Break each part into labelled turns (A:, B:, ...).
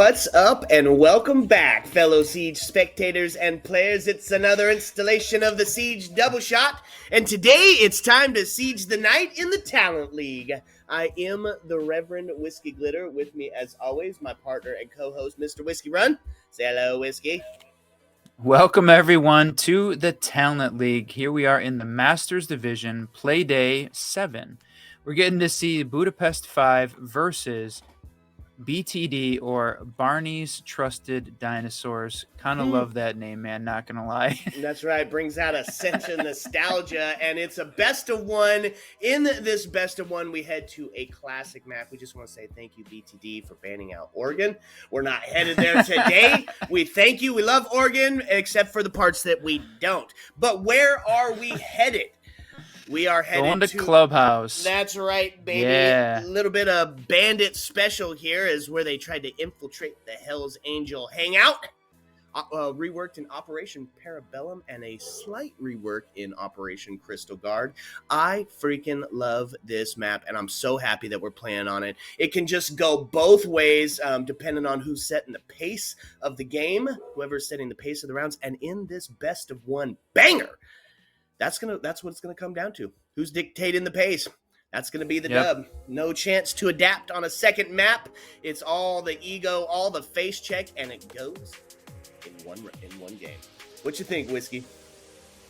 A: What's up, and welcome back, fellow Siege spectators and players. It's another installation of the Siege Double Shot, and today it's time to siege the night in the Talent League. I am the Reverend Whiskey Glitter. With me, as always, my partner and co-host, Mr. Whiskey Run. Say hello, Whiskey.
B: Welcome, everyone, to the Talent League. Here we are in the Masters Division, Playday 7. We're getting to see Budapest 5 versus BTD, or Barney's Trusted Dinosaurs. Kind of love that name, man, not going to lie.
A: That's right. Brings out a sense of nostalgia, and it's a best of one. In this best of one, we head to a classic map. We just want to say thank you, BTD, for banning out Oregon. We're not headed there today. We thank you. We love Oregon, except for the parts that we don't. But where are we headed? We are headed
B: Going to Clubhouse.
A: That's right, baby.
B: Yeah.
A: A little bit of Bandit special here is where they tried to infiltrate the Hell's Angel hangout. Reworked in Operation Parabellum and a slight rework in Operation Crystal Guard. I freaking love this map, and I'm so happy that we're playing on it. It can just go both ways, depending on who's setting the pace of the game, whoever's setting the pace of the rounds. And in this best of one banger, that's what it's gonna come down to. Who's dictating the pace? That's gonna be the dub. No chance to adapt on a second map. It's all the ego, all the face check, and it goes in one game. What you think, Whiskey?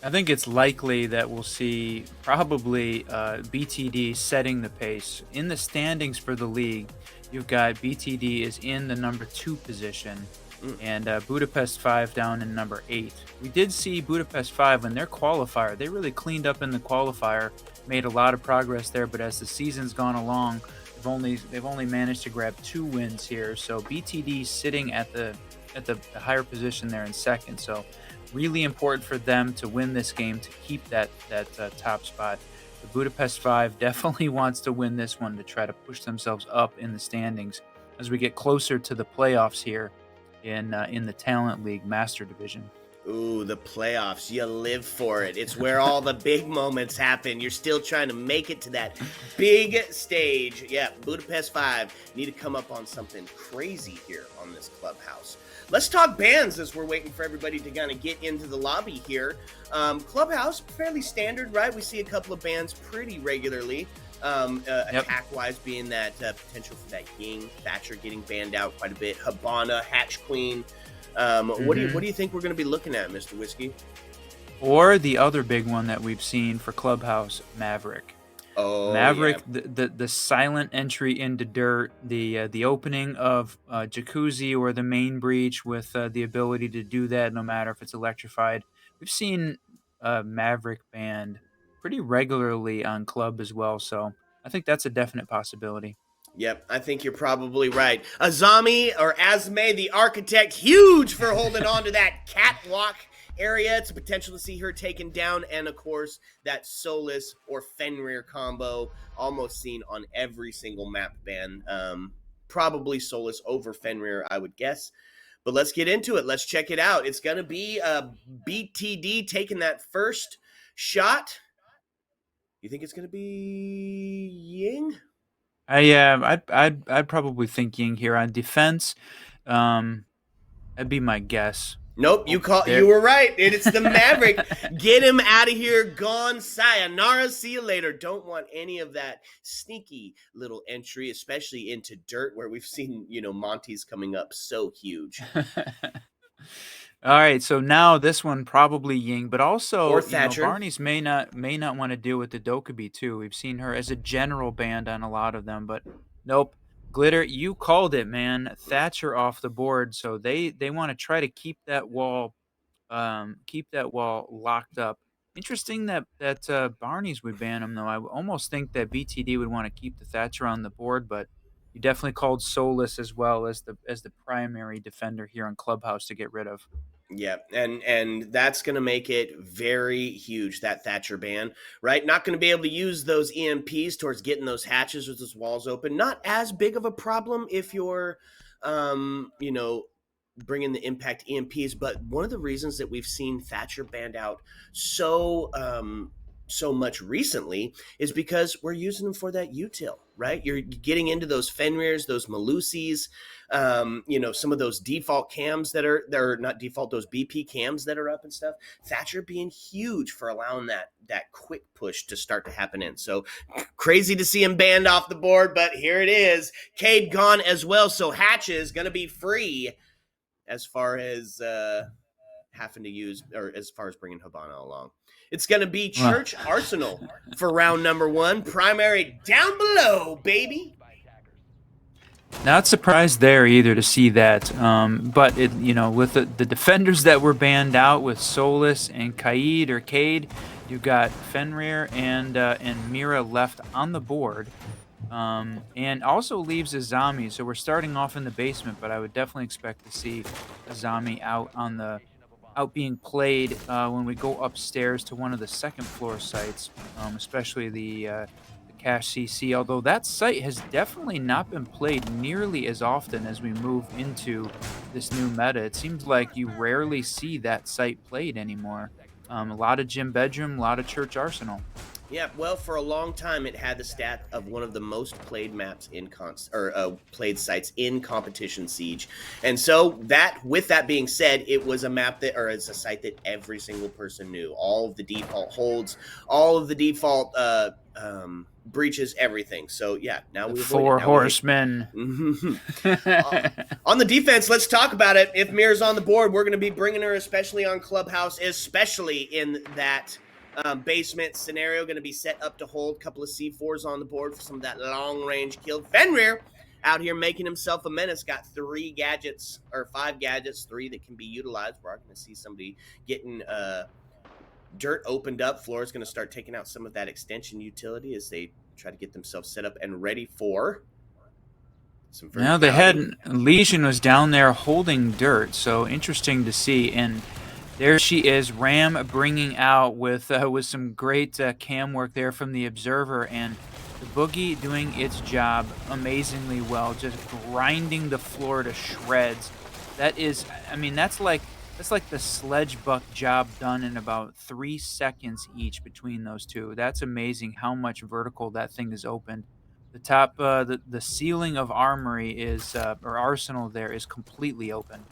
B: I think it's likely that we'll see probably BTD setting the pace. In the standings for the league, you've got BTD is in the number 2 position, and Budapest 5 down in number 8. We did see Budapest 5 in their qualifier. They really cleaned up in the qualifier, made a lot of progress there, but as the season's gone along, they've only managed to grab 2 wins here. So BTD sitting at the higher position there in second. So really important for them to win this game to keep that top spot. The Budapest 5 definitely wants to win this one to try to push themselves up in the standings as we get closer to the playoffs here in the Talent League Master Division.
A: Ooh, the playoffs. You live for it. It's where all the big moments happen. You're still trying to make it to that big stage. Yeah, Budapest 5 need to come up on something crazy here on this Clubhouse. Let's talk bans as we're waiting for everybody to kind of get into the lobby here. Clubhouse, fairly standard, right? We see a couple of bans pretty regularly. Attack-wise being that potential for that Ying, Thatcher getting banned out quite a bit. Habana, Hatch Queen. What do you think we're going to be looking at, Mr. Whiskey?
B: Or the other big one that we've seen for Clubhouse, Maverick.
A: Oh,
B: Maverick,
A: yeah.
B: the silent entry into dirt, the opening of Jacuzzi or the main breach with the ability to do that no matter if it's electrified. We've seen Maverick banned pretty regularly on Club as well, so I think that's a definite possibility.
A: Yep, I think you're probably right. Azami, or Asme, the architect, huge for holding on to that catwalk area. It's a potential to see her taken down. And, of course, that Solus or Fenrir combo, almost seen on every single map ban. Probably Solus over Fenrir, I would guess. But let's get into it. Let's check it out. It's going to be BTD taking that first shot. You think it's going to be Ying?
B: I'd probably think Ying here on defense. That'd be my guess.
A: Nope, you were right. It's the Maverick. Get him out of here. Gone. Sayonara. See you later. Don't want any of that sneaky little entry, especially into dirt where we've seen, Monty's coming up so huge.
B: All right, so now this one probably Ying, but also
A: Or Thatcher.
B: Barney's may not want to deal with the Dokkaebi too. We've seen her as a general banned on a lot of them, but nope. Glitter, you called it, man. Thatcher off the board, so they want to try to keep that wall locked up. Interesting that Barney's would ban him though. I almost think that BTD would want to keep the Thatcher on the board, but you definitely called Solus as well as the primary defender here on Clubhouse to get rid of.
A: Yeah, and that's going to make it very huge, that Thatcher ban, right? Not going to be able to use those EMPs towards getting those hatches with those walls open. Not as big of a problem if you're, bringing the impact EMPs, but one of the reasons that we've seen Thatcher banned out so so much recently is because we're using them for that util, right? You're getting into those Fenrirs, those Malusis, some of those default cams they're not default, those BP cams that are up and stuff. Thatcher being huge for allowing that quick push to start to happen in. So crazy to see him banned off the board, but here it is. Cade gone as well, so Hatch is going to be free as far as having to use, or as far as bringing Hibana along. It's going to be Church Arsenal for round number 1. Primary down below, baby.
B: Not surprised there either to see that, but with the defenders that were banned out with Solus and Kaid or Cade, you've got Fenrir and Mira left on the board, and also leaves Azami. So we're starting off in the basement, but I would definitely expect to see Azami out being played when we go upstairs to one of the second floor sites, especially the Cache CC, although that site has definitely not been played nearly as often as we move into this new meta. It seems like you rarely see that site played anymore. A lot of Gym Bedroom, a lot of Church Arsenal.
A: Yeah, well, for a long time, it had the stat of one of the most played maps in played sites in Competition Siege, and so with that being said, it was a map it's a site that every single person knew. All of the default holds, all of the default breaches, everything. So yeah, now we
B: Four Horsemen.
A: On the defense, let's talk about it. If Mira's on the board, we're going to be bringing her, especially on Clubhouse, especially in that basement scenario. Going to be set up to hold a couple of C4s on the board for some of that long range kill. Fenrir out here making himself a menace. Got 5 gadgets, 3 that can be utilized. We're going to see somebody getting dirt opened up. Floor's going to start taking out some of that extension utility as they try to get themselves set up and ready for some.
B: Now they had Legion was down there holding dirt, so interesting to see. And there she is, Ram bringing out with some great cam work there from the Observer, and the Boogie doing its job amazingly well, just grinding the floor to shreds. That's like the sledge buck job done in about 3 seconds each between those two. That's amazing how much vertical that thing is opened. The top, the ceiling of Armory or Arsenal there is completely open.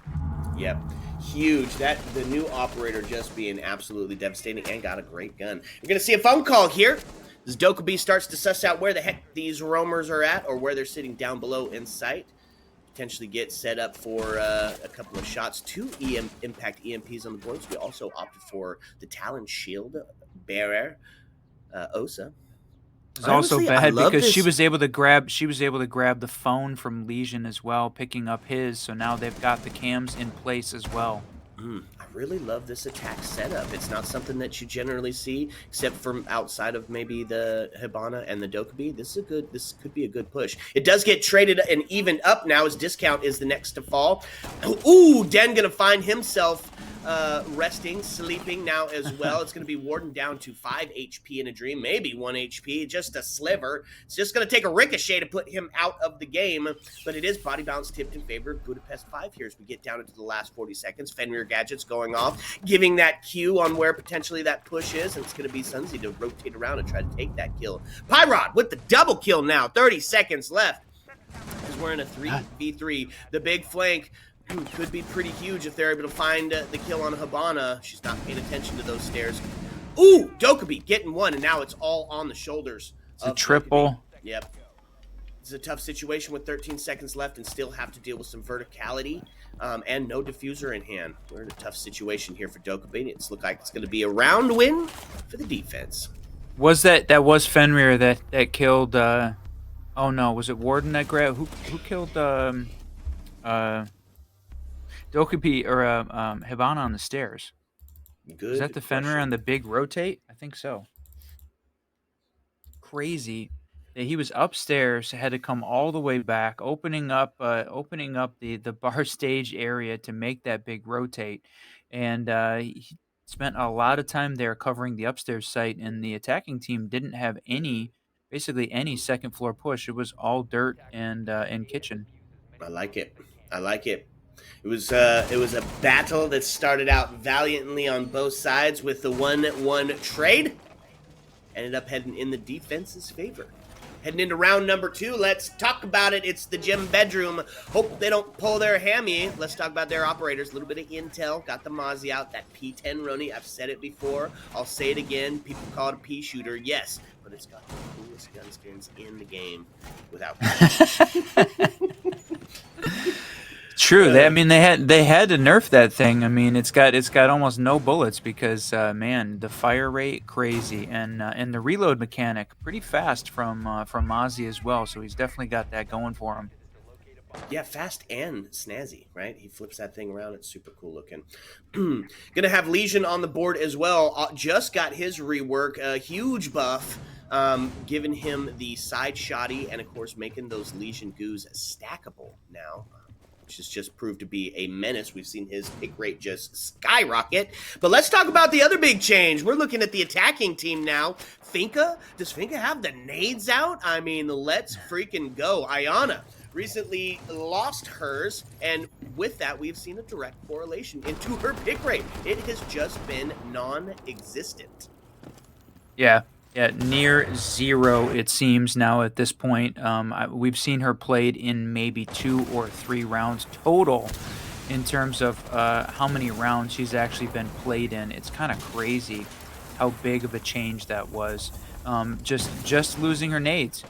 A: Yep, huge. The new operator just being absolutely devastating and got a great gun. We're going to see a phone call here as Dokkaebi starts to suss out where the heck these roamers are at or where they're sitting down below in sight. Potentially get set up for a couple of shots. 2 impact EMPs on the boards. We also opted for the Talon Shield bearer, Osa.
B: It's also bad because she was able to grab the phone from Legion as well, picking up his. So now they've got the cams in place as well.
A: I really love this attack setup. It's not something that you generally see, except from outside of maybe the Hibana and the Dokkaebi. This could be a good push. It does get traded and evened up now as Discount is the next to fall. Ooh, Den gonna find himself resting, sleeping now as well. It's going to be Warden down to 5 HP in a dream, maybe 1 HP, just a sliver. It's just going to take a ricochet to put him out of the game, but it is body bounce tipped in favor of Budapest 5 here as we get down into the last 40 seconds. Fenrir gadgets going off, giving that cue on where potentially that push is, and it's going to be Sunzi to rotate around and try to take that kill. Pyrod with the double kill now, 30 seconds left. Because we're in a 3v3. The big flank could be pretty huge if they're able to find the kill on Hibana. She's not paying attention to those stairs. Ooh, Dokkaebi getting one, and now it's all on the shoulders.
B: It's a triple.
A: Dokkaebi. Yep. It's a tough situation with 13 seconds left and still have to deal with some verticality and no diffuser in hand. We're in a tough situation here for Dokkaebi. It's look like it's going to be a round win for the defense.
B: That was Fenrir that killed? Oh no, was it Warden that grabbed? Who killed? Dokkaebi or Hibana on the stairs.
A: Good.
B: Is that the Fenrir on the big rotate? I think so. Crazy that he was upstairs, had to come all the way back, opening up the bar stage area to make that big rotate, and he spent a lot of time there covering the upstairs site. And the attacking team didn't have basically any second floor push. It was all dirt and kitchen.
A: I like it. It was a battle that started out valiantly on both sides with the 1-1 trade. ended up heading in the defense's favor. Heading into round number 2, let's talk about it. It's the gym bedroom. Hope they don't pull their hammy. Let's talk about their operators. A little bit of intel. Got the Mozzie out, that P10 Roni. I've said it before. I'll say it again. People call it a P shooter. Yes, but it's got the coolest gun skins in the game without
B: True. They had to nerf that thing. I mean, it's got almost no bullets because man, the fire rate crazy, and the reload mechanic pretty fast from Mozzie as well. So he's definitely got that going for him.
A: Yeah, fast and snazzy, right? He flips that thing around. It's super cool looking. Gonna have Legion on the board as well. Just got his rework, a huge buff, giving him the side shotty, and of course making those Legion goos stackable now, which has just proved to be a menace. We've seen his pick rate just skyrocket. But let's talk about the other big change. We're looking at the attacking team now. Finka? Does Finka have the nades out? I mean, let's freaking go. Ayana recently lost hers, and with that, we've seen a direct correlation into her pick rate. It has just been non-existent.
B: Yeah, near zero it seems now at this point. We've seen her played in maybe 2 or 3 rounds total in terms of how many rounds she's actually been played in. It's kind of crazy how big of a change that was. Just losing her nades.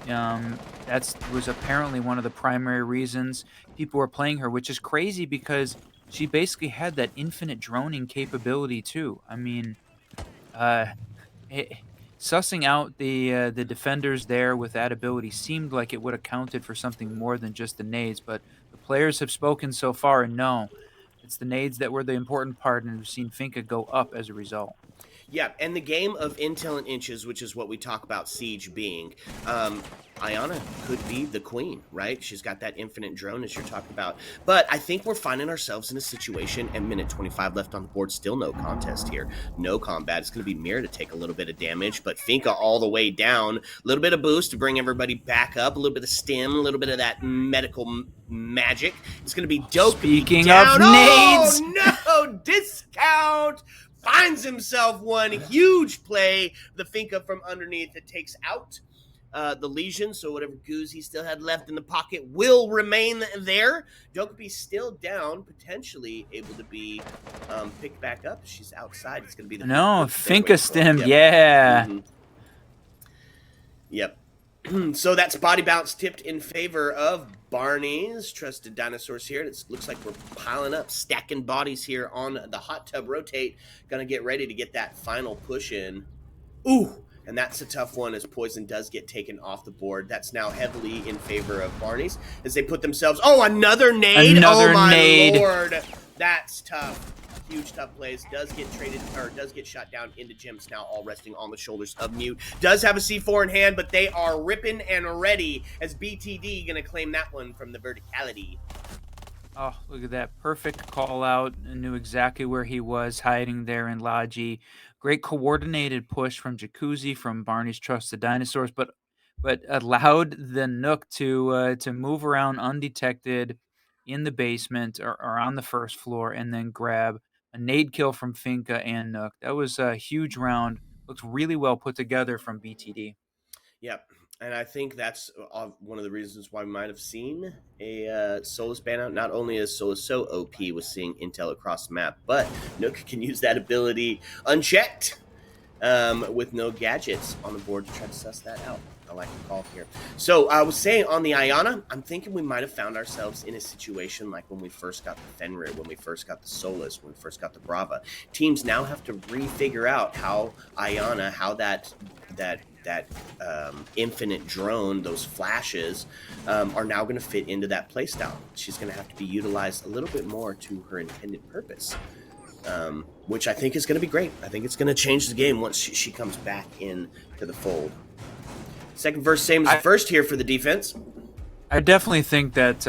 B: That was apparently one of the primary reasons people were playing her, which is crazy because she basically had that infinite droning capability too. I mean, sussing out the defenders there with that ability seemed like it would have counted for something more than just the nades, but the players have spoken so far, and no, it's the nades that were the important part, and we've seen Finka go up as a result.
A: Yeah, and the game of intel and inches, which is what we talk about Siege being, Ayana could be the queen, right? She's got that infinite drone as you're talking about. But I think we're finding ourselves in a situation, and minute 25 left on the board, still no contest here. No combat. It's going to be Mira to take a little bit of damage, but Finka all the way down. A little bit of boost to bring everybody back up, a little bit of stim, a little bit of that medical magic. It's going to be dope.
B: Speaking of nades!
A: Oh, no! Discount! Finds himself one huge play. The Finka from underneath that takes out the Legion, so whatever goose he still had left in the pocket will remain there. Dokupi still down, potentially able to be picked back up. She's outside. It's going to be the
B: Finka stim. Yep. Yeah.
A: Mm-hmm. Yep. So that's body bounce tipped in favor of Barney's trusted dinosaurs here. It looks like we're piling up, stacking bodies here on the hot tub rotate. Gonna get ready to get that final push in. Ooh, and that's a tough one as Poison does get taken off the board. That's now heavily in favor of Barney's as they put themselves. Oh, another nade!
B: Another
A: oh my
B: nade.
A: Lord, that's tough. Huge tough plays, does get shot down into Gems now, all resting on the shoulders of Mute. Does have a C4 in hand, but they are ripping and ready as BTD gonna claim that one from the verticality.
B: Oh, look at that. Perfect call out. I knew exactly where he was hiding there in Logi. Great coordinated push from Jacuzzi from Barney's Trusted Dinosaurs, but allowed the Nook to move around undetected in the basement or on the first floor and then grab a nade kill from Finka and Nook. That was a huge round. Looks really well put together from BTD.
A: Yep. And I think that's one of the reasons why we might have seen a Solus ban out. Not only is Solus so OP with seeing intel across the map, but Nook can use that ability unchecked with no gadgets on the board to try to suss that out. I like the call here. So I was saying on the Ayana, I'm thinking we might have found ourselves in a situation like when we first got the Fenrir, when we first got the Solus, when we first got the Brava. Teams now have to refigure out how Ayana, how that infinite drone, those flashes, are now going to fit into that playstyle. She's going to have to be utilized a little bit more to her intended purpose, which I think is going to be great. I think it's going to change the game once she comes back in to the fold. Second verse, same as the first here for the defense.
B: I definitely think that,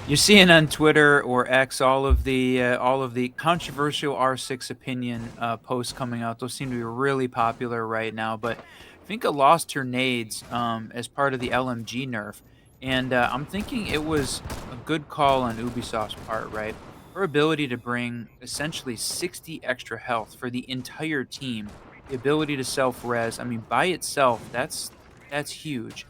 B: you're seeing on Twitter or X all of the controversial R6 opinion posts coming out. Those seem to be really popular right now. But Finka lost her nades as part of the LMG nerf, and I'm thinking it was a good call on Ubisoft's part, right? Her ability to bring essentially 60 extra health for the entire team the ability to self-res, I mean, by itself, that's huge.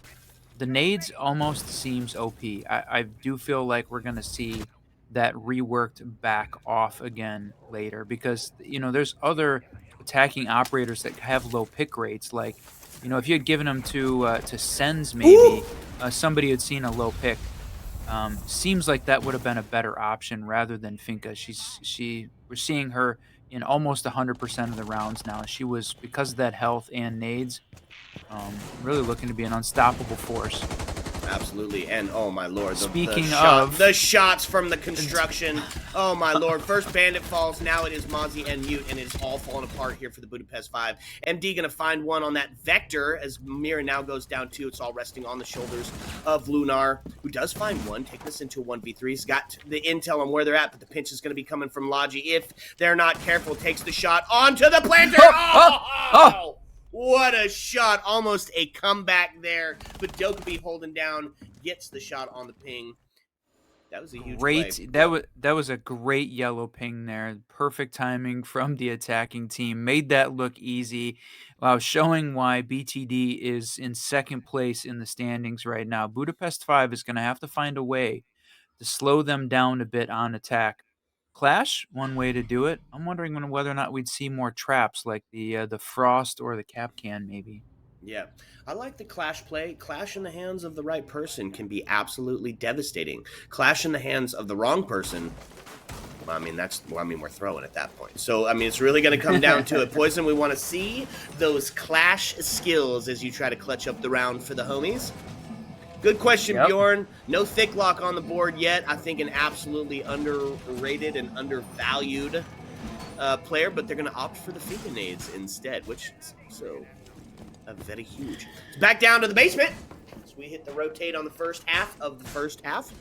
B: The nades almost seems OP. I do feel like we're gonna see that reworked back off again later because, there's other attacking operators that have low pick rates, like, if you had given them to Sens
A: Ooh!
B: maybe, somebody had seen a low pick. Seems like that would have been a better option rather than Finka. We're seeing her in almost 100% of the rounds now. She was, because of that health and nades, really looking to be an unstoppable force.
A: Absolutely, and oh my lord,
B: Speaking of,
A: the shots from the construction. Oh my lord, first bandit falls, now it is Mozzie and Mute, and it is all falling apart here for the Budapest 5. MD gonna find one on that Vector as Mira now goes down 2. It's all resting on the shoulders of Lunar, who does find one, take this into a 1v3. He's got the intel on where they're at, but the pinch is gonna be coming from Logi if they're not careful. Takes the shot onto the planter. Oh! What a shot. Almost a comeback there. But Dokkaebi holding down, gets the shot on the ping. That was a huge play.
B: That was a great yellow ping there. Perfect timing from the attacking team. Made that look easy. Showing why BTD is in second place in the standings right now. Budapest 5 is going to have to find a way to slow them down a bit on attack. Clash, one way to do it. I'm wondering whether or not we'd see more traps like the Frost or the Capcan maybe.
A: Yeah, I like the Clash play. Clash in the hands of the right person can be absolutely devastating. Clash in the hands of the wrong person, well, I mean, we're throwing at that point. So, I mean, it's really going to come down to it. Poison, we want to see those Clash skills as you try to clutch up the round for the homies. Good question, yep. Bjorn. No thick lock on the board yet. I think an absolutely underrated and undervalued player, but they're going to opt for the Finka nades instead, which is so very huge. It's back down to the basement. So we hit the rotate on the first half of the first half.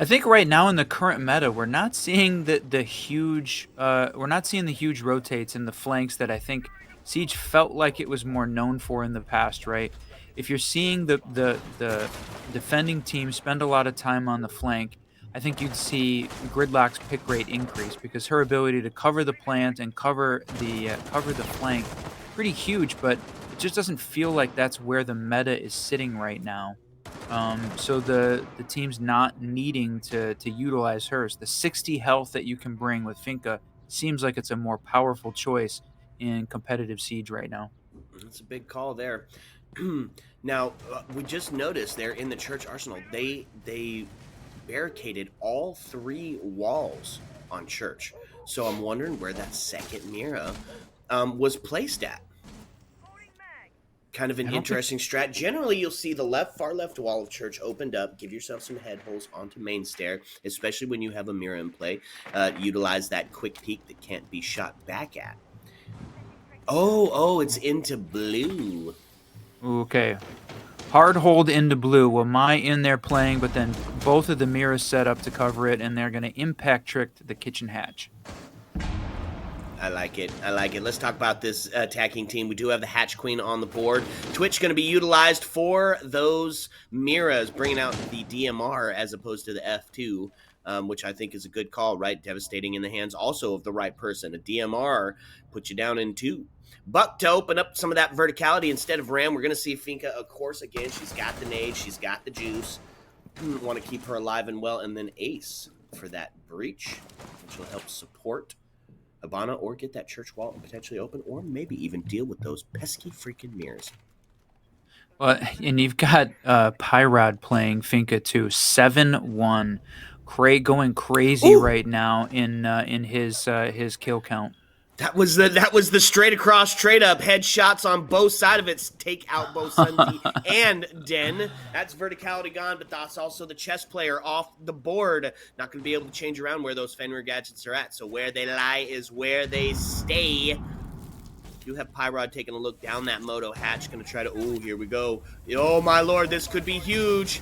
B: I think right now in the current meta, we're not seeing the huge rotates in the flanks that I think Siege felt like it was more known for in the past, right? If you're seeing the defending team spend a lot of time on the flank, I think you'd see Gridlock's pick rate increase because her ability to cover the plant and cover the flank, pretty huge, but it just doesn't feel like that's where the meta is sitting right now. So the team's not needing to utilize hers. The 60 health that you can bring with Finka seems like it's a more powerful choice in competitive Siege right now.
A: That's a big call there. Now, we just noticed there in the church arsenal, they barricaded all 3 walls on church. So I'm wondering where that second Mira was placed at. Kind of an interesting strat. Generally, you'll see the far left wall of church opened up. Give yourself some head holes onto main stair, especially when you have a Mira in play. Utilize that quick peek that can't be shot back at. Oh, it's into blue.
B: Okay. Hard hold into blue. Wamai in there playing, but then both of the Miras set up to cover it, and they're going to impact trick the kitchen hatch.
A: I like it. Let's talk about this attacking team. We do have the Hatch Queen on the board. Twitch going to be utilized for those Miras, bringing out the DMR as opposed to the F2, which I think is a good call, right? Devastating in the hands also of the right person. A DMR puts you down in 2. Buck to open up some of that verticality instead of Ram. We're going to see Finka, of course, again. She's got the nade. She's got the juice. Want to keep her alive and well. And then Ace for that breach, which will help support Habana or get that church wall potentially open, or maybe even deal with those pesky freaking mirrors.
B: Well, and you've got Pyrod playing Finka too. 7-1. Craig going crazy right now in his kill count.
A: That was the straight across trade up headshots on both sides of it. Take out both Sunti and Den. That's verticality gone, but that's also the chess player off the board. Not going to be able to change around where those Fenrir gadgets are at. So where they lie is where they stay. You have Pyrod taking a look down that Moto hatch. Going to try to. Oh, here we go. Oh my lord, this could be huge.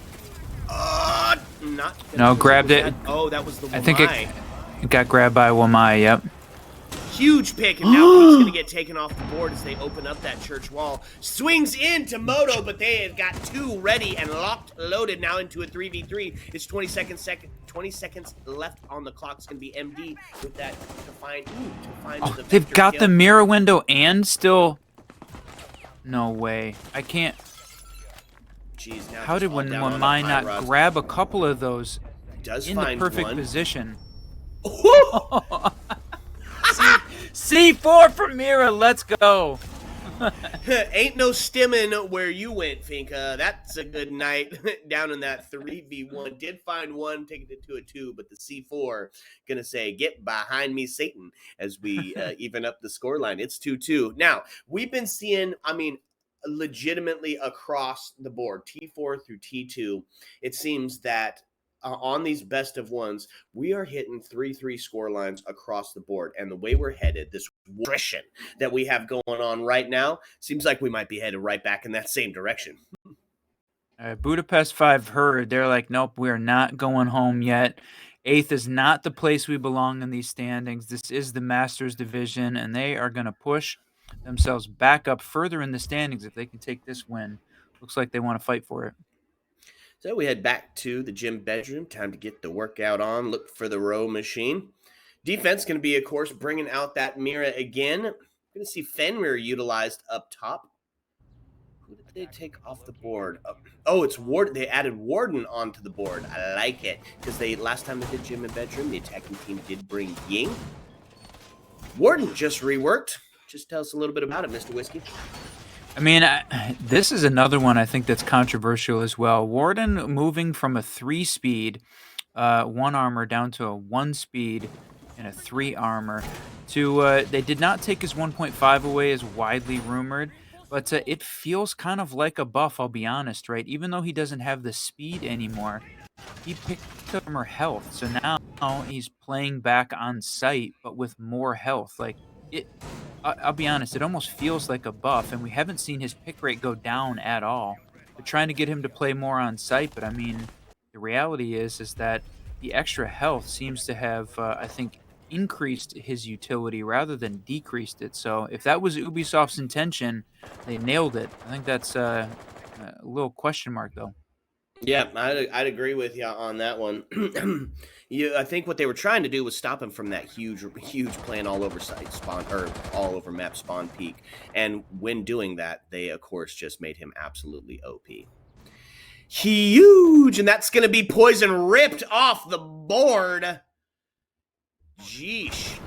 B: No, grabbed it.
A: Oh, that was the Wamai.
B: I think it got grabbed by Wamai. Yep.
A: Huge pick, and now Pete's going to get taken off the board as they open up that church wall. Swings into Moto, but they have got 2 ready and locked, loaded now into a 3v3. It's 20 seconds left on the clock. It's going to be MD with that to find the
B: they've got
A: kill.
B: the mirror window and still... No way. I can't...
A: Jeez, now
B: how did one mine not grab a couple of those in the perfect position? C4 for Mira, let's go.
A: Ain't no stimming where you went, Finka. That's a good night down in that 3v1. Did find one, taking it to a 2, but the C4 gonna say, get behind me, Satan, as we even up the scoreline. It's 2-2. Now, we've been seeing, I mean, legitimately across the board, T4 through T2, it seems that on these best of ones, we are hitting 3-3 score lines across the board. And the way we're headed, this attrition that we have going on right now, seems like we might be headed right back in that same direction.
B: Budapest 5 heard. They're like, nope, we're not going home yet. 8th is not the place we belong in these standings. This is the Masters division, and they are going to push themselves back up further in the standings if they can take this win. Looks like they want to fight for it.
A: So we head back to the gym bedroom. Time to get the workout on. Look for the row machine. Defense going to be, of course, bringing out that Mira again. Going to see Fenrir utilized up top. Who did they take off the board? Oh, it's Warden. They added Warden onto the board. I like it because last time they did gym and bedroom, the attacking team did bring Ying. Warden just reworked. Just tell us a little bit about it, Mr. Whiskey.
B: I mean, this is another one I think that's controversial as well. Warden moving from a 3-speed, 1 armor down to a 1-speed and a 3 armor. They did not take his 1.5 away as widely rumored, but it feels kind of like a buff, I'll be honest, right? Even though he doesn't have the speed anymore, he picked up more health. So now he's playing back on site, but with more health. Like, I'll be honest, it almost feels like a buff, and we haven't seen his pick rate go down at all. They're trying to get him to play more on site, but I mean, the reality is that the extra health seems to have, I think, increased his utility rather than decreased it. So if that was Ubisoft's intention, they nailed it. I think that's a little question mark, though.
A: Yeah, I'd agree with you on that one. I think what they were trying to do was stop him from that huge plan all over site spawn, or all over map spawn peak. And when doing that, they of course just made him absolutely OP. Huge, and that's going to be poison ripped off the board. Jeesh.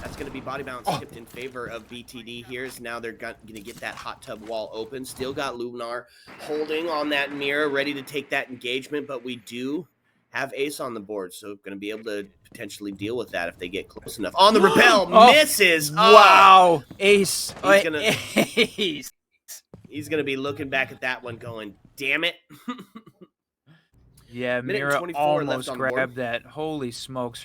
A: That's going to be body balance tipped in favor of BTD here. As now they're going to get that hot tub wall open. Still got Lunar holding on that mirror, ready to take that engagement, but we do have Ace on the board, so going to be able to potentially deal with that if they get close enough. On the rappel, misses.
B: Wow, Ace.
A: Ace. He's going to be looking back at that one going, damn it.
B: Yeah, Mira almost grabbed that. Holy smokes.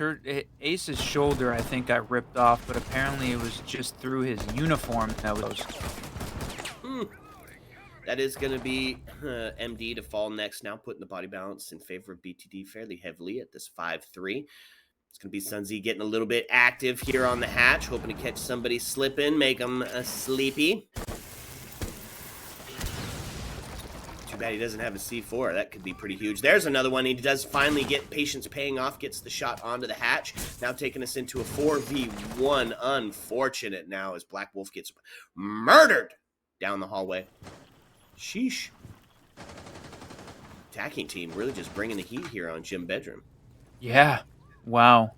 B: Ace's shoulder, I think, got ripped off, but apparently it was just through his uniform that was...
A: That is going to be MD to fall next now, putting the body balance in favor of BTD fairly heavily at this 5-3. It's going to be Sunzi getting a little bit active here on the hatch, hoping to catch somebody slipping, make them sleepy. Too bad he doesn't have a C4. That could be pretty huge. There's another one. He does finally get patience paying off, gets the shot onto the hatch. Now taking us into a 4v1. Unfortunate now as Black Wolf gets murdered down the hallway. Sheesh. Attacking team really just bringing the heat here on Gym Bedroom.
B: Yeah. Wow.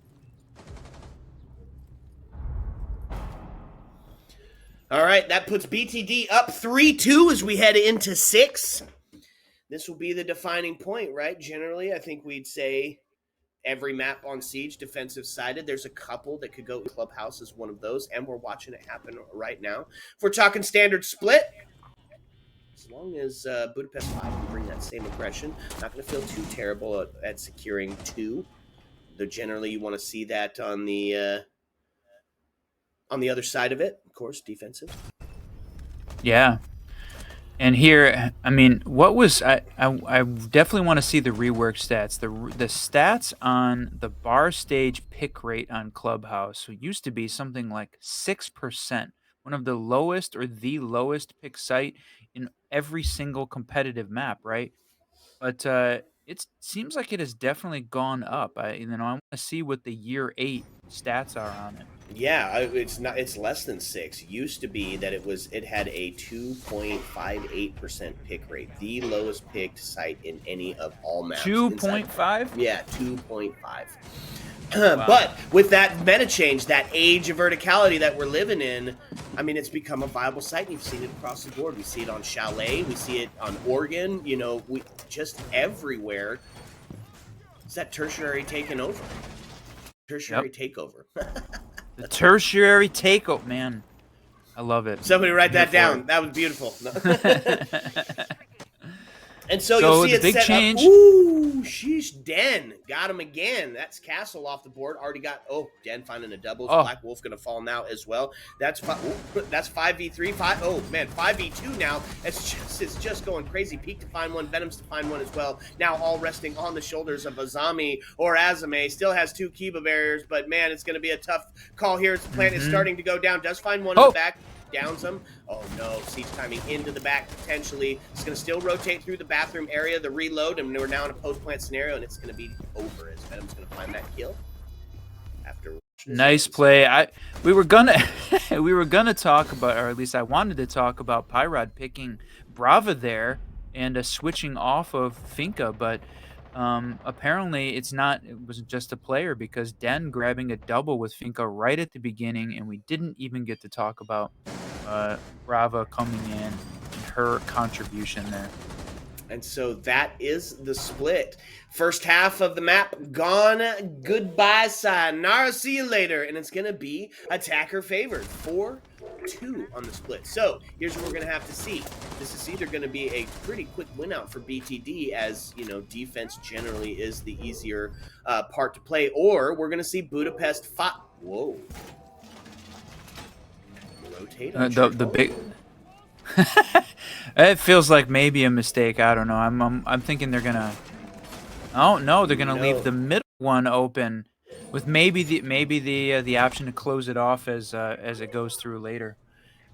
A: All right, that puts BTD up 3-2 as we head into 6. This will be the defining point, right? Generally, I think we'd say every map on Siege defensive sided. There's a couple that could go. Clubhouse is one of those, and we're watching it happen right now. If we're talking standard split, as long as Budapest 5 can bring that same aggression, not going to feel too terrible at securing 2. Though generally you want to see that on the other side of it, of course, defensive.
B: Yeah. And here, I mean, what was I definitely want to see the rework stats. The stats on the bar stage pick rate on Clubhouse, who used to be something like 6%, one of the lowest or the lowest pick site in every single competitive map, right? But it seems like it has definitely gone up. I want to see what the year 8 stats are on it.
A: Yeah, it's not. It's less than 6. Used to be that it had a 2.58% pick rate, the lowest picked site in any of all maps inside.
B: 2.5?
A: Yeah, 2.5.
B: Wow.
A: But with that meta change, that age of verticality that we're living in, I mean, it's become a viable site. And you've seen it across the board. We see it on Chalet. We see it on Oregon. You know, we just everywhere. It's that tertiary taking over. Tertiary
B: Yep.
A: takeover.
B: The tertiary takeover, man. I love it.
A: Somebody write
B: I'm here
A: that down.
B: for
A: That was beautiful.
B: it.
A: And so you'll
B: So
A: see
B: the
A: it
B: big
A: set
B: change.
A: up. Ooh, sheesh, Den got him again. That's Castle off the board. Already got. Oh, Den finding a doubles.
B: Oh,
A: Black Wolf gonna fall now as well. That's 5v3. Oh man, 5v2 now. It's just going crazy. Peak to find one. Venoms to find one as well. Now all resting on the shoulders of Azami or Azame. Still has 2 Kiba barriers, but man, it's gonna be a tough call here as the plant is starting to go down. Does find one in the
B: oh,
A: back. Downs him. Oh no, Siege timing into the back potentially. It's going to still rotate through the bathroom area, the reload, and we're now in a post-plant scenario, and it's going to be over as Venom's going to find that kill. After
B: nice play. We were gonna we were gonna talk about, or at least I wanted to talk about Pyrod picking Brava there and switching off of Finca, but apparently it's not. It was just a player because Den grabbing a double with Finca right at the beginning, and we didn't even get to talk about Brava coming in and her contribution there.
A: And so that is the split. First half of the map gone. Goodbye, sayonara. See you later. And it's going to be attacker favored. 4-2 on the split. So here's what we're going to have to see. This is either going to be a pretty quick win out for BTD, as you know, defense generally is the easier part to play, or we're going to see Budapest fight. Whoa. Rotate on
B: The big. It feels like maybe a mistake. I don't know. I'm thinking they're gonna. Oh no, they're gonna leave the middle one open, with maybe the option to close it off as it goes through later.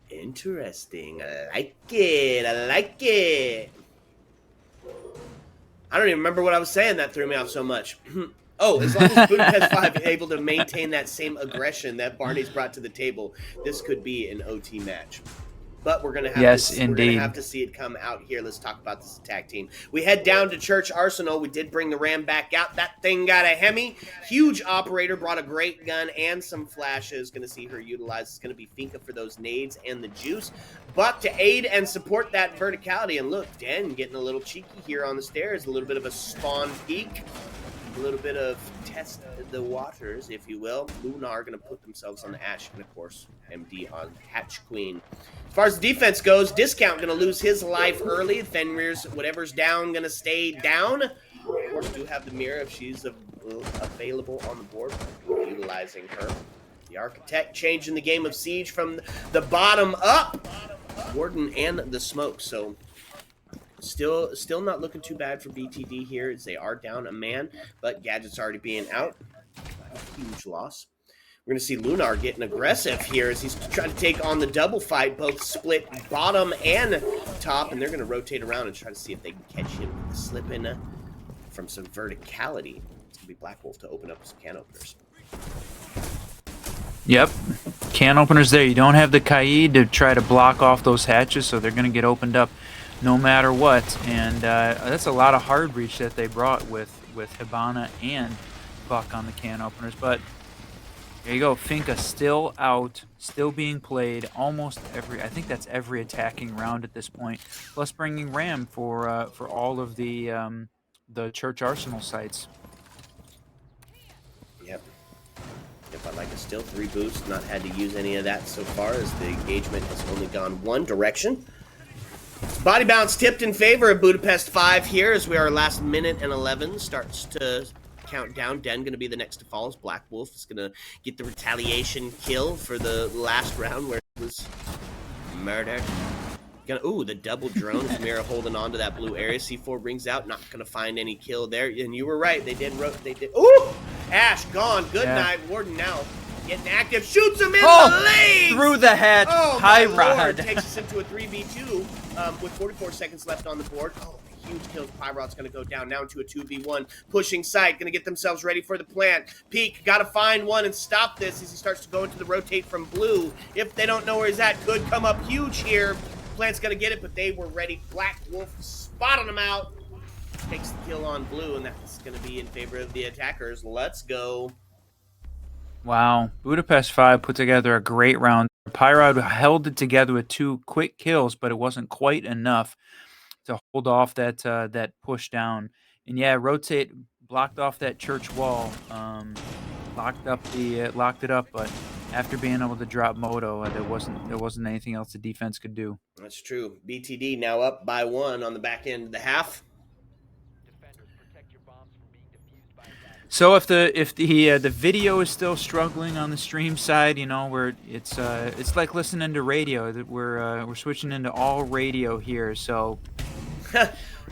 A: Interesting. I like it. I like it. I don't even remember what I was saying. That threw me off so much. Oh, as long as Budapest 5 is able to maintain that same aggression that Barney's brought to the table, this could be an OT match. But we're gonna have we're gonna have to see it come out here. Let's talk about this attack team. We head down to Church Arsenal. We did bring the Ram back out. That thing got a Hemi. Huge operator, brought a great gun and some flashes. Gonna see her utilize. It's gonna be Finca for those nades and the juice. But to aid and support that verticality, and look, Den getting a little cheeky here on the stairs. A little bit of a spawn peek. A little bit of test the waters, if you will. Lunar are going to put themselves on the Ash, and of course, MD on Hatch Queen. As far as the defense goes, Discount going to lose his life early. Fenrir's whatever's down going to stay down. Of course, we do have the mirror if she's available on the board. Utilizing her. The Architect changing the game of Siege from the bottom up. Warden and the Smoke, so... Still not looking too bad for BTD here, as they are down a man, but Gadget's already being out. A huge loss. We're going to see Lunar getting aggressive here as he's trying to take on the double fight, both split bottom and top, and they're going to rotate around and try to see if they can catch him with the slip in from some verticality. It's going to be Black Wolf to open up some can openers.
B: Yep. Can openers there. You don't have the Kaid to try to block off those hatches, so they're going to get opened up no matter what, and that's a lot of hard reach that they brought with Hibana and Buck on the can openers. But there you go, Finca still out, still being played almost every. I think that's every attacking round at this point. Plus bringing Ram for all of the Church Arsenal sites.
A: Yep. If I like it, still 3 boosts. Not had to use any of that so far, as the engagement has only gone one direction. Body bounce tipped in favor of Budapest 5 here, as we are last minute and 11 starts to count down. Den going to be the next to fall, as Black Wolf is going to get the retaliation kill for the last round where it was murdered. Ooh, the double drones. Mira holding on to that blue area. C4 brings out. Not gonna find any kill there. And you were right. They did. Ooh, Ash gone. Good night. Warden now getting active. Shoots him in the legs.
B: Through the hatch.
A: Oh,
B: High
A: my
B: rod.
A: Lord. Takes us into a 3v2 with 44 seconds left on the board. Oh, huge kills. Pyrod's going to go down now into a 2v1. Pushing site. Going to get themselves ready for the plant. Peak. Got to find one and stop this as he starts to go into the rotate from blue. If they don't know where he's at, could come up huge here. Plant's going to get it, but they were ready. Black Wolf spotting him out. Takes the kill on blue, and that's going to be in favor of the attackers. Let's go.
B: Wow. Budapest 5 put together a great round. Pyrod held it together with 2 quick kills, but it wasn't quite enough to hold off that that push down. And yeah, rotate blocked off that church wall. Locked it up, but after being able to drop Moto, there wasn't anything else the defense could do.
A: That's true. BTD now up by 1 on the back end of the half.
B: So if the video is still struggling on the stream side, you know, where it's like listening to radio. That we're switching into all radio here. So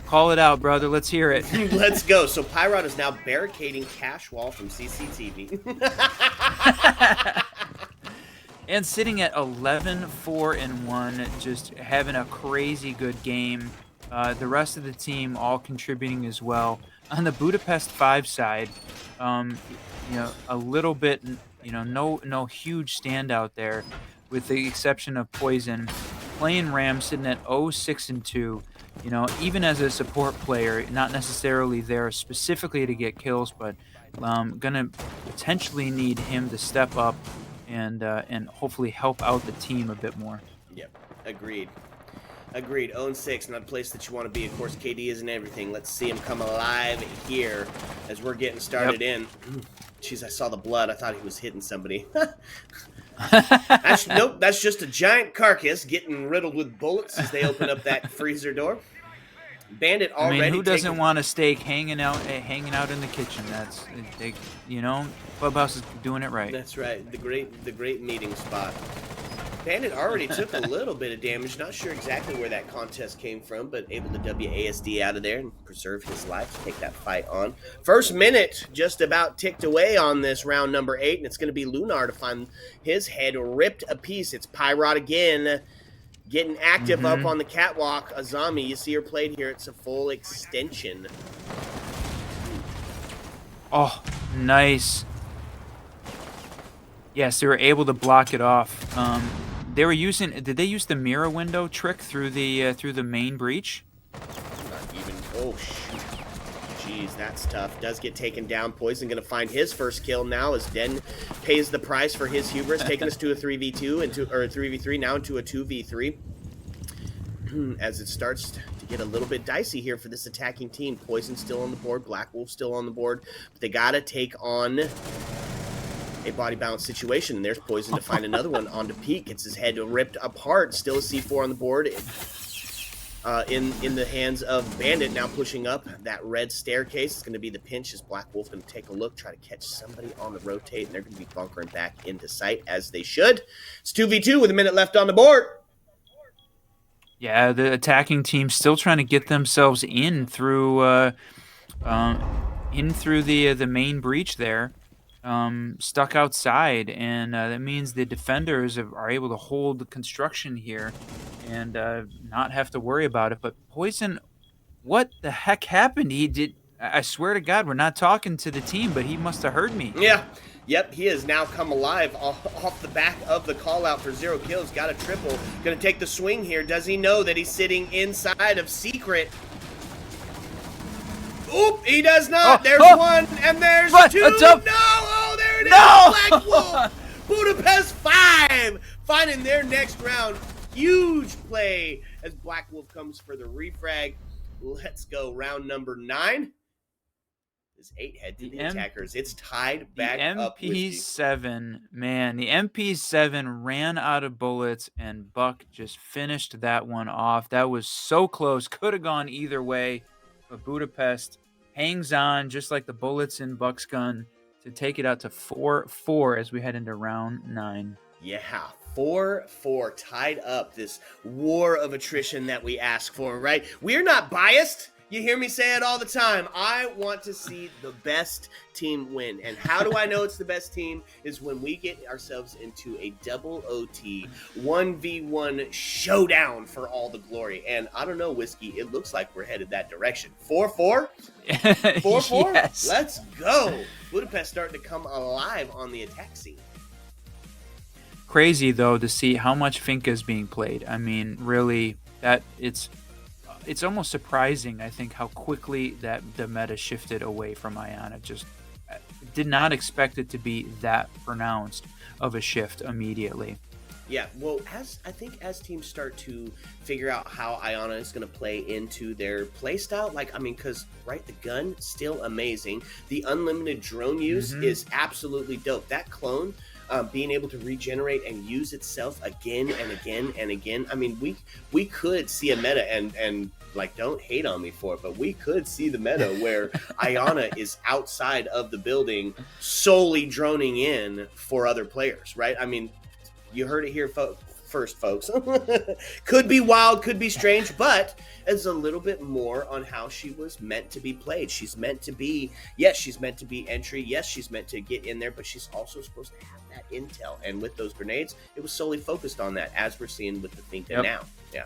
B: call it out, brother. Let's hear it.
A: Let's go. So Pyrod is now barricading Cash Wall from CCTV.
B: And sitting at 11-4-1, just having a crazy good game. The rest of the team all contributing as well. On the Budapest 5 side, you know, a little bit, you know, no huge standout there, with the exception of Poison. Playing Ram sitting at 0-6-2. You know, even as a support player, not necessarily there specifically to get kills, but gonna potentially need him to step up and hopefully help out the team a bit more.
A: Yep, agreed. Agreed. 0-6, not a place that you want to be. Of course, KD isn't everything. Let's see him come alive here as we're getting started in. Jeez, I saw the blood. I thought he was hitting somebody. Nope, that's just a giant carcass getting riddled with bullets as they open up that freezer door. Bandit already.
B: I mean, who doesn't want a steak hanging out in the kitchen? That's you know, Clubhouse is doing it right.
A: That's right. The great meeting spot. Bandit already took a little bit of damage. Not sure exactly where that contest came from, but able to WASD out of there and preserve his life to take that fight on. First minute just about ticked away on this round number 8, and it's going to be Lunar to find his head ripped a piece. It's Pyrod again, getting active up on the catwalk. Azami, you see her played here. It's a full extension.
B: Oh, nice. Yes, they were able to block it off. They were using. Did they use the mirror window trick through the main breach?
A: Not even. Oh shoot! Jeez, that's tough. Does get taken down. Poison gonna find his first kill now as Den pays the price for his hubris, taking us to a 3v2 or a 3v3 now into a 2v3. As it starts to get a little bit dicey here for this attacking team. Poison still on the board. Black Wolf still on the board. But they gotta take on a body balance situation, and there's Poison to find another one onto Peak. Gets his head ripped apart. Still a C4 on the board. In the hands of Bandit, now pushing up that red staircase. It's going to be the pinch as Black Wolf going to take a look, try to catch somebody on the rotate, and they're going to be bunkering back into sight as they should. It's 2v2 with a minute left on the board.
B: Yeah, the attacking team still trying to get themselves in through the main breach there. Stuck outside, and that means the defenders are able to hold the construction here and not have to worry about it. But Poison, what the heck happened? I swear to God, we're not talking to the team, but he must have heard me.
A: Yeah. Yep, he has now come alive off the back of the call out for 0 kills. Got a triple. Gonna take the swing here. Does he know that he's sitting inside of Secret? Oop, he does not. There's one, and there's two. No! Oh, there it is. Black Wolf. Budapest 5 finding their next round. Huge play as Black Wolf comes for the refrag. Let's go. Round number 9. This 8 head to the attackers. It's tied back up with you.
B: MP7, man, the MP7 ran out of bullets, and Buck just finished that one off. That was so close. Could have gone either way, but Budapest hangs on just like the bullets in Buck's gun to take it out to 4-4 as we head into round 9.
A: Yeah, 4-4 tied up, this war of attrition that we ask for, right? We're not biased. You hear me say it all the time. I want to see the best team win. And how do I know it's the best team? Is when we get ourselves into a double OT 1v1 showdown for all the glory. And I don't know, Whiskey, it looks like we're headed that direction. 4-4? 4-4?
B: Yes.
A: Let's go. Budapest starting to come alive on the attack scene.
B: Crazy though to see how much Finca is being played. I mean, really, that it's almost surprising, I think, how quickly that the meta shifted away from Iana. Just did not expect it to be that pronounced of a shift immediately.
A: Yeah, well, as teams start to figure out how Iana is going to play into their playstyle, because, right, the gun, still amazing. The unlimited drone use is absolutely dope. That clone, being able to regenerate and use itself again and again and again. I mean, we could see a meta, and don't hate on me for it, but we could see the meta where Iana is outside of the building solely droning in for other players, right? I mean, you heard it here first, folks. Could be wild, could be strange, but it's a little bit more on how she was meant to be played. She's meant to be, yes, she's meant to be entry. Yes, she's meant to get in there, but she's also supposed to have that intel. And with those grenades, it was solely focused on that, as we're seeing with the Finca now. Yeah.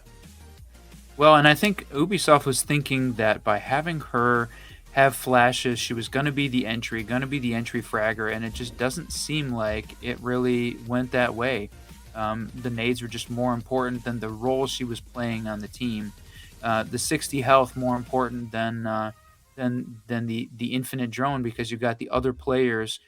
B: Well, and I think Ubisoft was thinking that by having her have flashes, she was going to be the entry fragger, and it just doesn't seem like it really went that way. The nades were just more important than the role she was playing on the team. The 60 health more important than the infinite drone, because you got the other players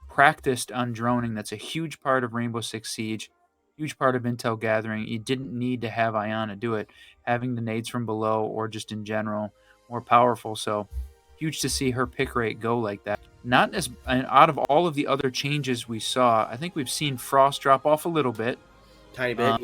B: practiced on droning. That's a huge part of Rainbow Six Siege, huge part of intel gathering. You didn't need to have Iana do it. Having the nades from below, or just in general, more powerful. So huge to see her pick rate go like that. Not as out of all of the other changes we saw, I think we've seen Frost drop off a little bit,
A: tiny bit,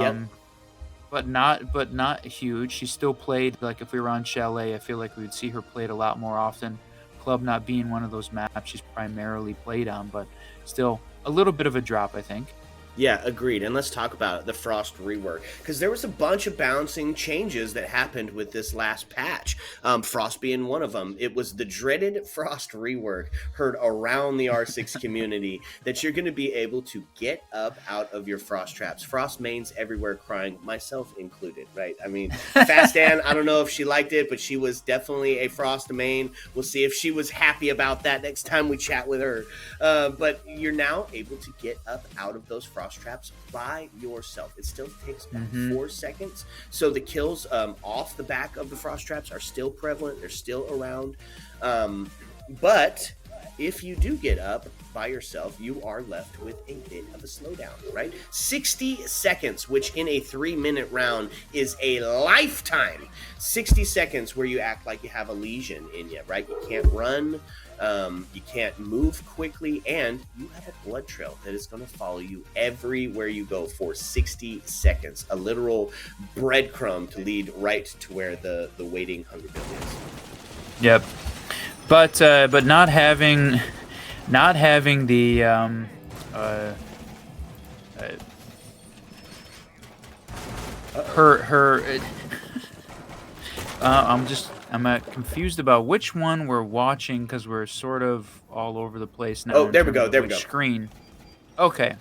B: but not huge. She still played, like if we were on Chalet, I feel like we would see her played a lot more often. Club not being one of those maps she's primarily played on, but still a little bit of a drop, I think.
A: Yeah, agreed. And let's talk about it, the Frost rework, because there was a bunch of balancing changes that happened with this last patch. Frost being one of them. It was the dreaded Frost rework heard around the R6 community that you're going to be able to get up out of your Frost traps. Frost mains everywhere crying, myself included, right? I mean, Fast Ann, I don't know if she liked it, but she was definitely a Frost main. We'll see if she was happy about that next time we chat with her. But you're now able to get up out of those Frost traps by yourself. It still takes about 4 seconds. So the kills off the back of the Frost traps are still prevalent. They're still around. But if you do get up by yourself, you are left with a bit of a slowdown, right? 60 seconds, which in a 3-minute round is a lifetime. 60 seconds where you act like you have a lesion in you, right? You can't run. You can't move quickly, and you have a blood trail that is going to follow you everywhere you go for 60 seconds. A literal breadcrumb to lead right to where the waiting hunger bill is. Yep.
B: But not having the I'm confused about which one we're watching, because we're sort of all over the place now.
A: Oh, there we go.
B: Screen. Okay.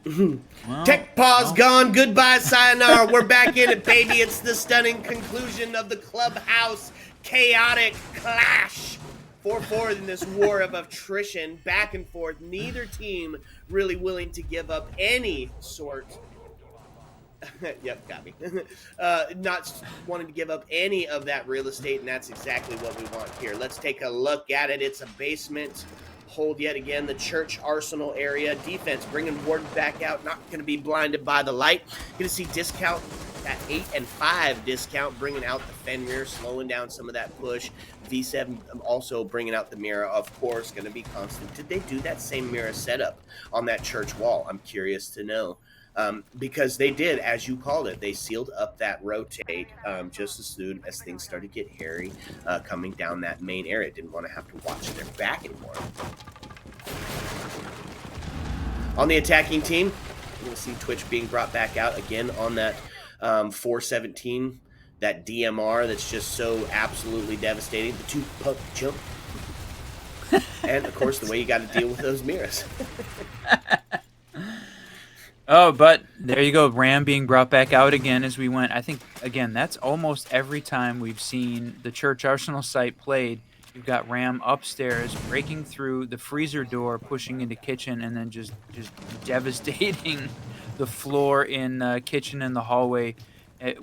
A: Well, Tech pause gone. Goodbye, sayonara. We're back in it, baby. It's the stunning conclusion of the Clubhouse chaotic clash. 4-4 in this war of attrition, back and forth. Neither team really willing to give up any sort. Yep, got me. Not wanting to give up any of that real estate, and that's exactly what we want here. Let's take a look at it. It's a basement. Hold yet again, the church arsenal area. Defense bringing Warden back out. Not going to be blinded by the light. Going to see discount, that 8 and 5 discount, bringing out the Fenrir, slowing down some of that push. V7 also bringing out the mirror, of course, going to be constant. Did they do that same mirror setup on that church wall? I'm curious to know. Because they did, as you called it, they sealed up that rotate just as soon as things started to get hairy coming down that main area. Didn't want to have to watch their back anymore. On the attacking team, you're going to see Twitch being brought back out again on that 417, that DMR that's just so absolutely devastating. The 2-pump jump. And, of course, the way you got to deal with those mirrors.
B: Oh, but there you go. Ram being brought back out again as we went. I think, again, that's almost every time we've seen the Church Arsenal site played. You've got Ram upstairs, breaking through the freezer door, pushing into kitchen, and then just devastating the floor in kitchen and the hallway.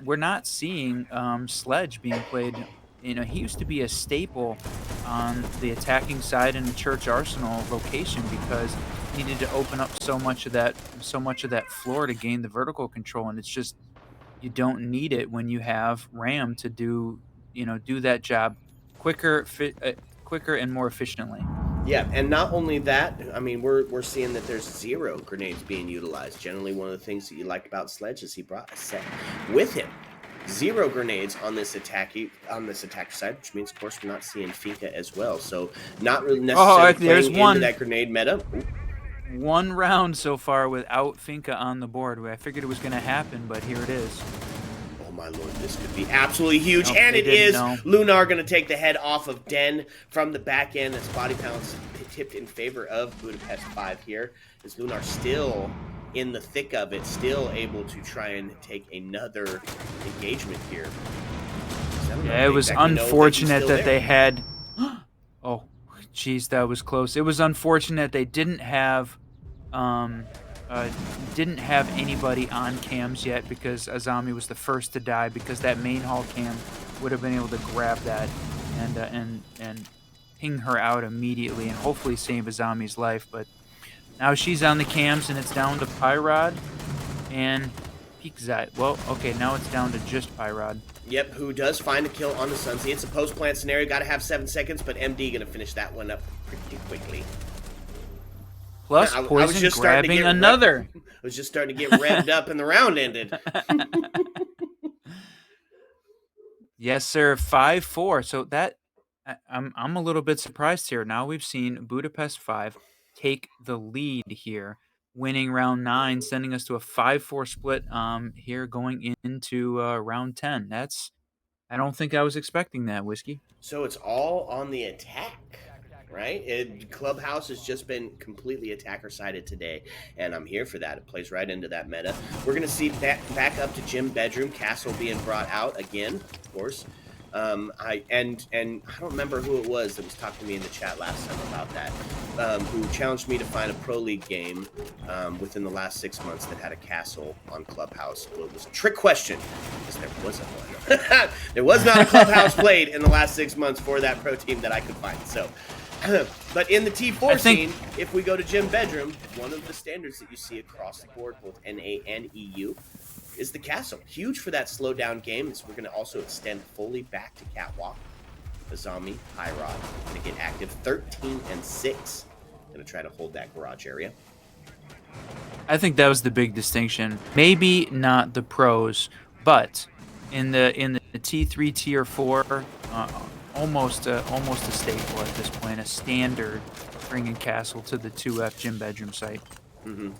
B: We're not seeing Sledge being played. You know, he used to be a staple on the attacking side in the Church Arsenal location because he needed to open up so much of that floor to gain the vertical control, and it's just you don't need it when you have Ram to do that job quicker and more efficiently.
A: Yeah, and not only that, I mean, we're seeing that there's 0 grenades being utilized. Generally, one of the things that you like about Sledge is he brought a set with him. 0 grenades on this attacker side, which means, of course, we're not seeing Finka as well. So not really necessarily playing into that grenade meta. Ooh.
B: 1 round so far without Finka on the board. I figured it was going to happen, but here it is.
A: Oh my lord, this could be absolutely huge.
B: Nope,
A: and it is. Lunar going to take the head off of Den from the back end as body pounds tipped in favor of Budapest 5 here. As Lunar still in the thick of it, still able to try and take another engagement here.
B: Yeah, it was unfortunate that they had... Oh, jeez, that was close. It was unfortunate they didn't have anybody on cams yet because Azami was the first to die, because that main hall cam would have been able to grab that and ping her out immediately and hopefully save Azami's life. But now she's on the cams and it's down to Pyrod and Peakzite. Well, okay, now it's down to just Pyrod.
A: Yep, who does find a kill on the Sunsea. It's a post-plant scenario. Got to have 7 seconds, but MD going to finish that one up pretty quickly.
B: Plus, Poison grabbing another.
A: I was just starting to get revved up and the round ended.
B: Yes, sir. 5-4. So that I'm a little bit surprised here. Now we've seen Budapest 5 take the lead here, winning round 9, sending us to a 5-4 split here going into round 10. I don't think I was expecting that, Whiskey.
A: So it's all on the attack, right? Clubhouse has just been completely attacker-sided today, and I'm here for that. It plays right into that meta. We're going to see back up to Gym Bedroom, Castle being brought out again, of course. I don't remember who it was that was talking to me in the chat last time about that, who challenged me to find a Pro League game within the last 6 months that had a castle on Clubhouse. Well, it was a trick question, because there wasn't one. There was not a Clubhouse played in the last 6 months for that pro team that I could find. So, but in the T4 scene, if we go to Gym Bedroom, one of the standards that you see across the board, both NA and EU, is the castle. Huge for that slow down game. Is we're going to also extend fully back to Catwalk. Azami, Hyrod, going to get active 13 and 6. Going to try to hold that garage area.
B: I think that was the big distinction. Maybe not the pros, but in the T3 Tier 4, almost a staple at this point, a standard bringing castle to the 2F Gym Bedroom site.
A: Mm-hmm.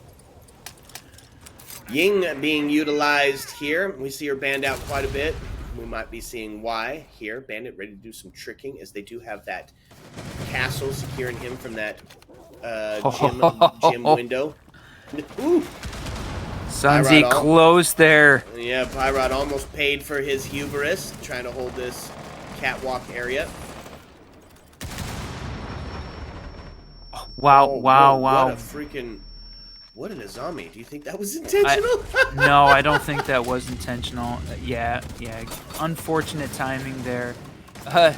A: Ying being utilized here. We see her banned out quite a bit. We might be seeing why here. Bandit ready to do some tricking, as they do have that castle securing him from that gym window. Ooh.
B: Sunzi close there.
A: Yeah, Pyrod almost paid for his hubris, trying to hold this catwalk area.
B: Wow,
A: oh,
B: wow,
A: whoa,
B: wow.
A: What a freaking... What an Azami. Do you think that was intentional?
B: No, I don't think that was intentional. Yeah. Unfortunate timing there.
A: But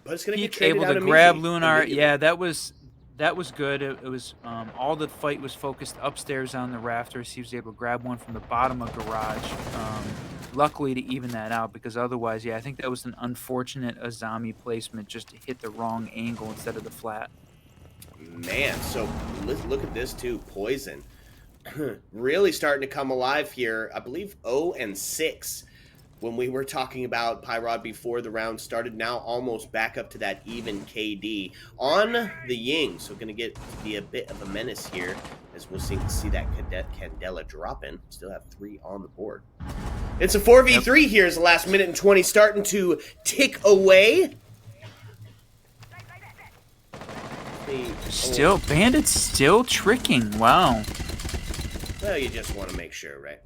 A: it's gonna get
B: able to grab Lunar. Yeah, that was good. It was all the fight was focused upstairs on the rafters. He was able to grab one from the bottom of garage. Luckily to even that out, because otherwise, yeah, I think that was an unfortunate Azami placement, just to hit the wrong angle instead of the flat.
A: Man, so look at this too. Poison really starting to come alive here. I believe 0 and 6 when we were talking about Pyrod before the round started, now almost back up to that even KD on the Ying. So going to get to be a bit of a menace here as we'll see that Cadet Candela drop in. Still have 3 on the board. It's a 4v3 here as the last minute and 20 starting to tick away.
B: Still, Bandit's still tricking. Wow.
A: Well, you just want to make sure, right?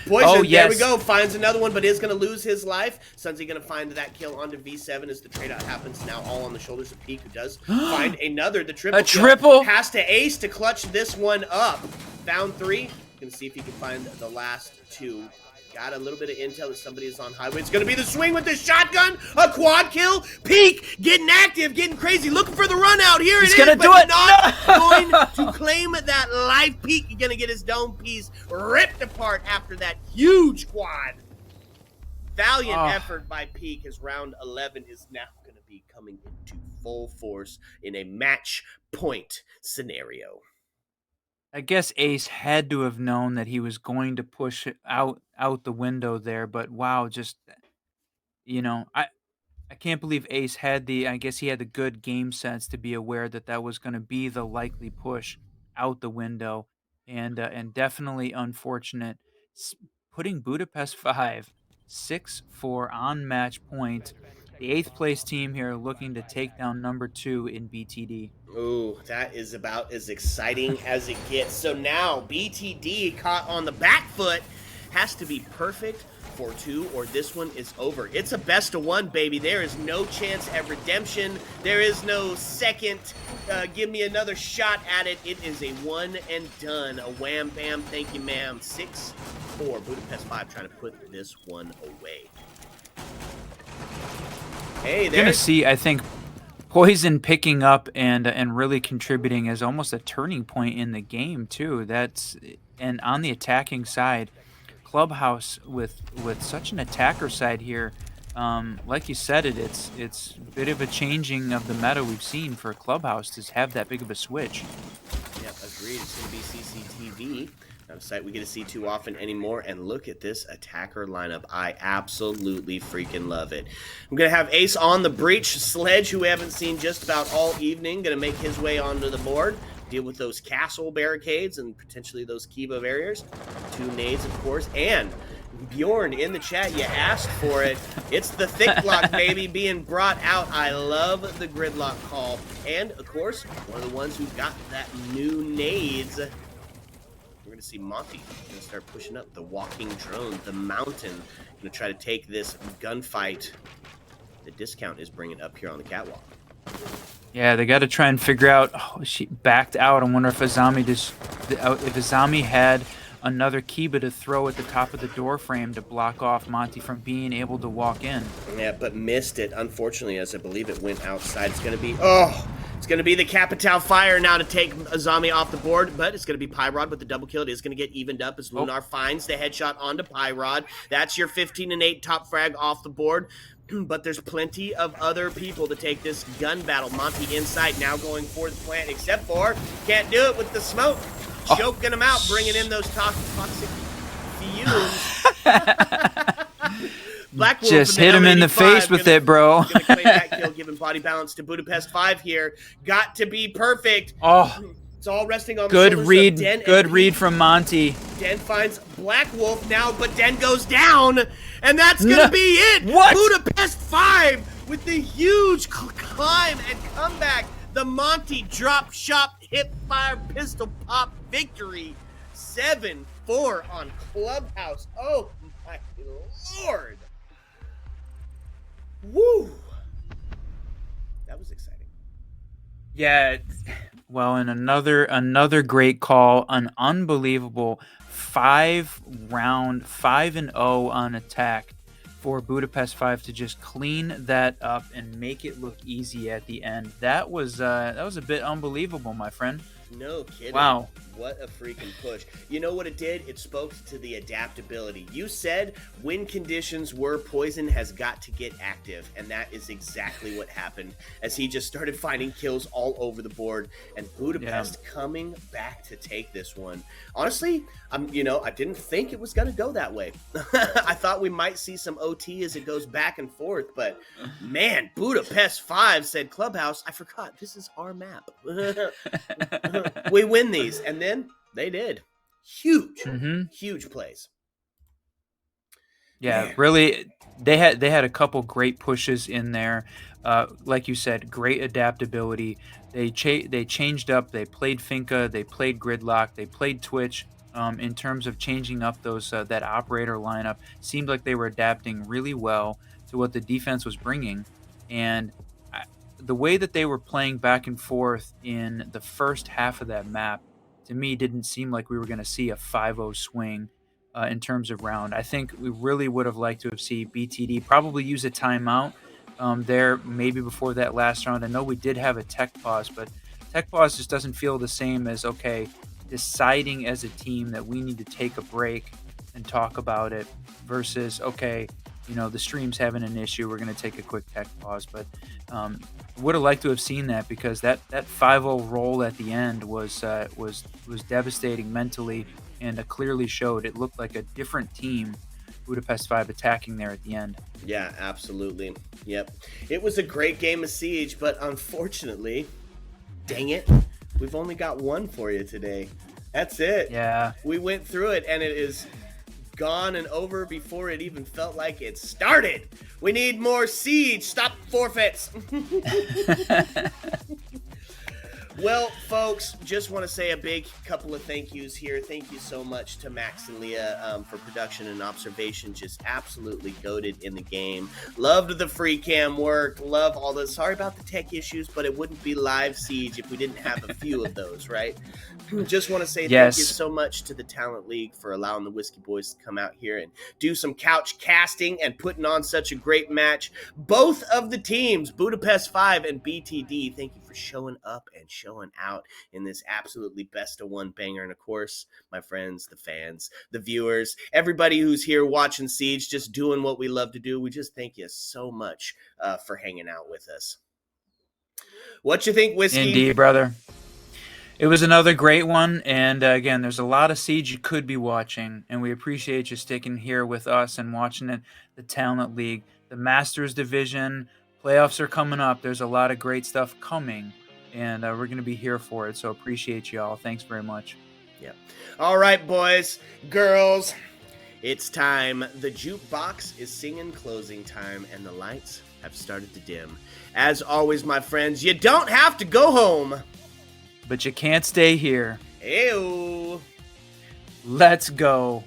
A: Poison, there we go. Finds another one, but is going to lose his life. Sunzy going to find that kill onto V7 as the trade-out happens. Now all on the shoulders of Peak, who does find another. The triple.
B: Triple.
A: Has to ace to clutch this one up. Found 3. Going to see if he can find the last 2. Got a little bit of intel that somebody is on highway. It's going to be the swing with the shotgun. A quad kill. Peak getting active, getting crazy, looking for the run out. Here
B: He's
A: it
B: gonna
A: is,
B: do
A: but
B: it.
A: not going to claim that life. Peak going to get his dome piece ripped apart after that huge quad. Valiant effort by Peak as round 11 is now going to be coming into full force in a match point scenario.
B: I guess Ace had to have known that he was going to push it out the window there, but wow, just I can't believe Ace had I guess he had the good game sense to be aware that that was going to be the likely push out the window, and definitely unfortunate, putting Budapest 5 6-4 on match point. The 8th place team here looking to take down number 2 in BTD.
A: Ooh, that is about as exciting as it gets. So now BTD caught on the back foot. Has to be perfect for 2 or this one is over. It's a best of 1, baby. There is no chance at redemption. There is no second, give me another shot at it. It is a one and done. A wham bam, thank you ma'am. 6-4, Budapest 5 trying to put this one away. Hey,
B: You're gonna see, I think, Poison picking up and really contributing as almost a turning point in the game too. And on the attacking side, Clubhouse with such an attacker side here, like you said, it's a bit of a changing of the meta we've seen for Clubhouse to have that big of a switch.
A: Yep, agreed. It's gonna be CCTV. Not a sight we get to see too often anymore. And look at this attacker lineup. I absolutely freaking love it. I'm going to have Ace on the breach. Sledge, who we haven't seen just about all evening, going to make his way onto the board. Deal with those castle barricades and potentially those Kiva barriers. 2 nades, of course. And Bjorn in the chat, you asked for it. It's the thick block, baby, being brought out. I love the gridlock call. And, of course, one of the ones who got that new nades. We're going to see Monty going to start pushing up the walking drone, the mountain. Going to try to take this gunfight. The discount is bringing up here on the catwalk.
B: Yeah, they got to try and figure out. Oh, she backed out. I wonder if Azami had another Kiba to throw at the top of the door frame to block off Monty from being able to walk in.
A: Yeah, but missed it, unfortunately, as I believe it went outside. It's going to be, it's going to be the Capital Fire now to take Azami off the board, but it's going to be Pyrod with the double kill. It is going to get evened up as Lunar finds the headshot onto Pyrod. That's your 15-8 top frag off the board. But there's plenty of other people to take this gun battle. Monty inside now going for the plant, except for can't do it with the smoke. Choking him out, bringing in those toxic fumes. Black Wolf
B: just hit him in the face with it, bro.
A: Gonna claim that kill, giving body balance to Budapest 5 here. Got to be perfect. It's all resting on
B: good
A: the
B: read.
A: Den.
B: Good read from Monty.
A: Den finds Black Wolf now, but Den goes down, and that's gonna be it.
B: What?
A: Budapest 5 with the huge climb and comeback. The Monty drop shot hip fire pistol pop victory. 7-4 on Clubhouse. Oh my lord. Woo. That was exciting.
B: Yeah. Well, and another great call, an unbelievable 5-round 5-0 on attack for Budapest 5 to just clean that up and make it look easy at the end. That was a bit unbelievable, my friend.
A: No kidding.
B: Wow.
A: What a freaking push. You know what it did? It spoke to the adaptability. You said when conditions were Poison has got to get active, and that is exactly what happened as he just started finding kills all over the board, and Budapest coming back to take this one. Honestly, I didn't think it was going to go that way. I thought we might see some OT as it goes back and forth, but man, Budapest 5 said, Clubhouse, I forgot, this is our map. We win these, and then they did. Huge plays.
B: Yeah,
A: Man.
B: really, they had a couple great pushes in there. Like you said, great adaptability. They changed up. They played Finca. They played Gridlock. They played Twitch. In terms of changing up those that operator lineup, seemed like they were adapting really well to what the defense was bringing, and the way that they were playing back and forth in the first half of that map, to me, didn't seem like we were going to see a 5-0 swing in terms of round. I think we really would have liked to have seen BTD probably use a timeout there maybe before that last round. I know we did have a tech pause, but tech pause just doesn't feel the same as, okay, deciding as a team that we need to take a break and talk about it versus, okay, the stream's having an issue, we're going to take a quick tech pause. But would have liked to have seen that, because that 5-0 roll at the end was devastating mentally, and clearly showed it looked like a different team, Budapest 5 attacking there at the end.
A: Yeah, absolutely. Yep. It was a great game of Siege, but unfortunately, dang it, we've only got one for you today. That's it.
B: Yeah.
A: We went through it, and it is gone and over before it even felt like it started. We need more Siege. Stop forfeits. Well, folks, just want to say a big couple of thank yous here. Thank you so much to Max and Leah for production and observation. Just absolutely goated in the game. Loved the free cam work. Love all this. Sorry about the tech issues, but it wouldn't be live Siege if we didn't have a few of those, right? Just want to say thank you so much to the Talent League for allowing the Whiskey Boys to come out here and do some couch casting and putting on such a great match. Both of the teams, Budapest 5 and BTD, thank you for showing up and showing out in this absolutely best of one banger. And of course, my friends, the fans, the viewers, everybody who's here watching Siege, just doing what we love to do. We just thank you so much for hanging out with us. What you think, Whiskey?
B: Indeed, brother. It was another great one, and again, there's a lot of Siege you could be watching, and we appreciate you sticking here with us and watching it. The Talent League, the Masters Division, playoffs are coming up. There's a lot of great stuff coming, and we're going to be here for it, so appreciate you all. Thanks very much.
A: Yep. All right, boys, girls, it's time. The jukebox is singing closing time, and the lights have started to dim. As always, my friends, you don't have to go home,
B: but you can't stay here.
A: Ew.
B: Let's go.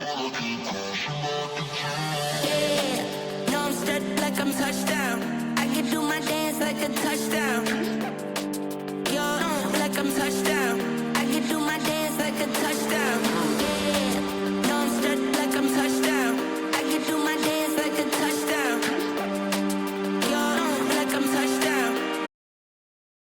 C: Yeah, no, I'm stuck like I'm touchdown. I can do my dance like a touchdown. Yo, like I'm touchdown. I can do my dance like a touchdown.